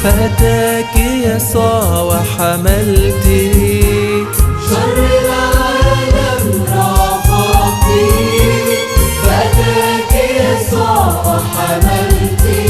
فأتاك يسوع وحملتي شر العالم رفضتي، فأتاك يسوع وحملتي.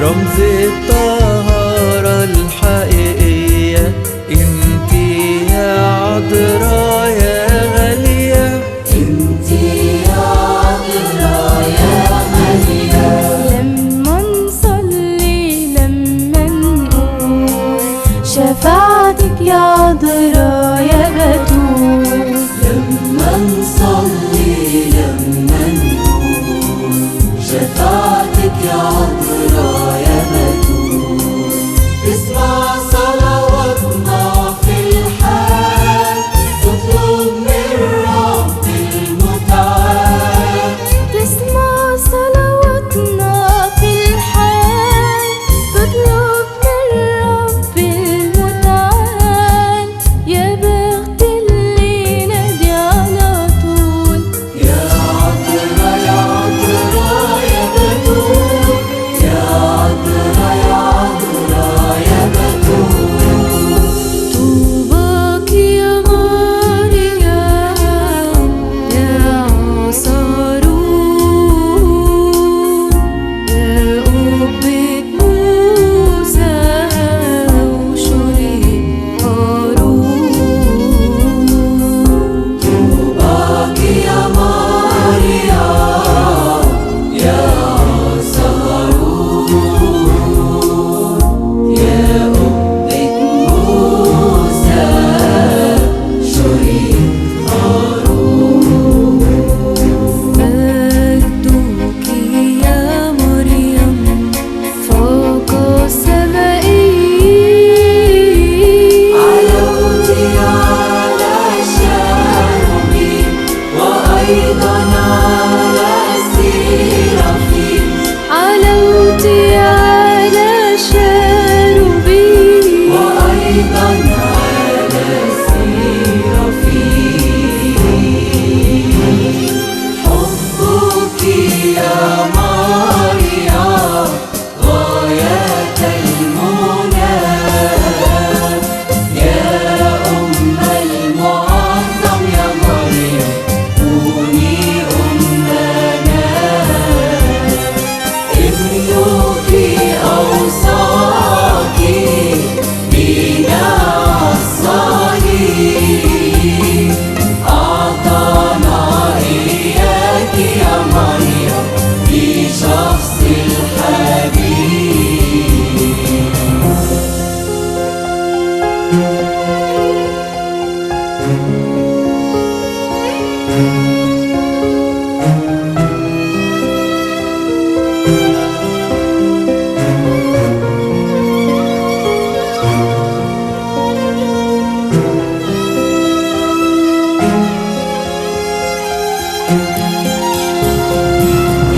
رمز الطهارة الحقيقية انتي يا عذراء يا غالية، انتي يا عذراء يا غالية. لما نصلي لما نقول شفاعتك يا عذراء يا بتول، لما نصلي لما نقول شفاعتك يا عذراء يا بتول. تسمع صلواتنا في الحال، تطلب من رب المتعال. تسمع صلواتنا في الحال، تطلب من رب المتعال. يا بخت اللي نادي على طول، يا عذراء يا عذراء يا بتول، يا عذراء يا عذراء يا بتول. طوباك يا مريم يا عصارون، يا قبة موسى وشريك هارون. طوباك يا مريم يا عصارون، يا قبة موسى شريك هارون. مجدك يا مريم فوق السمائيين، علوتي على الشاروبيم وأيضا على السرافيم، علوت على الشاروبيم وأيضا على السرافيم. حبك يا مريم غاية المنى، يا أم المعظم يا مريم كوني أمنا. ابنك أوصاك بنا الصليب، أعطانا إياك يا مريم في شخص الحبيب.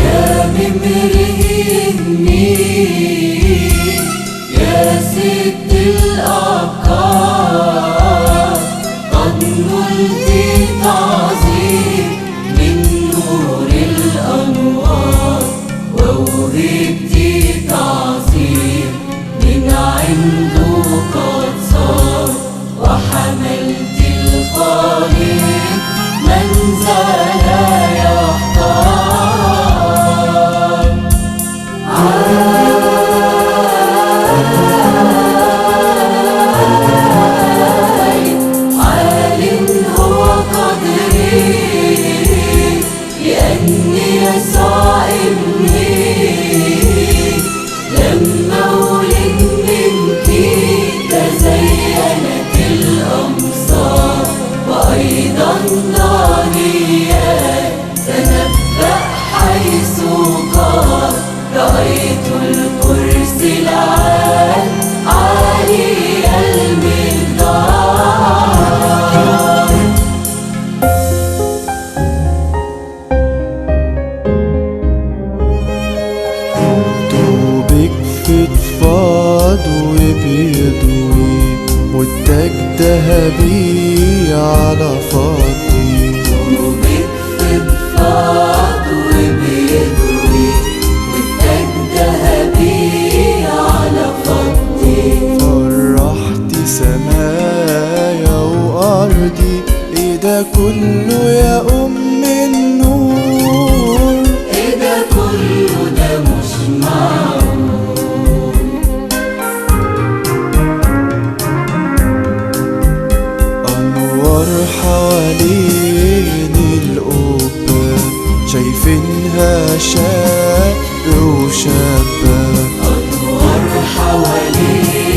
يا ممرهني يا ست الأبكار، قد نلت تعظيم من نور الأنوار، ووهبت تعظيم من عنده قد صار، وحملت الخالق من لا يحتار. عال هو قدري، لأني يسوع ابني لما ولد منك تزينت الأمصار، وأيضا ضانيات تنبأ حيث قال، رأيت الكرسي العال عالي المقدار. طوبك فضفاض وبيضوي، والتاج ذهبي على فضي. طوبك فضفاض وبيضوي، والتاج ذهبي على فضي.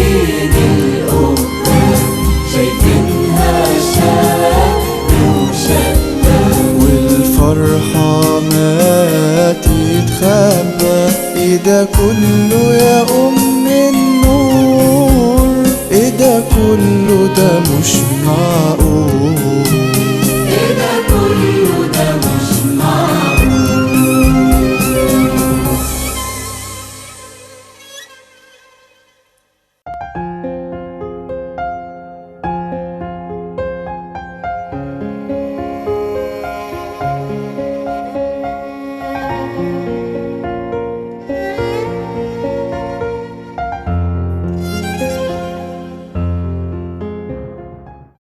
واقفين القدام شايفينها شكل وشكل، والفرحة ما تتخبى، ايه ده كله يا أم النور، ايه ده كله ده مش معقول.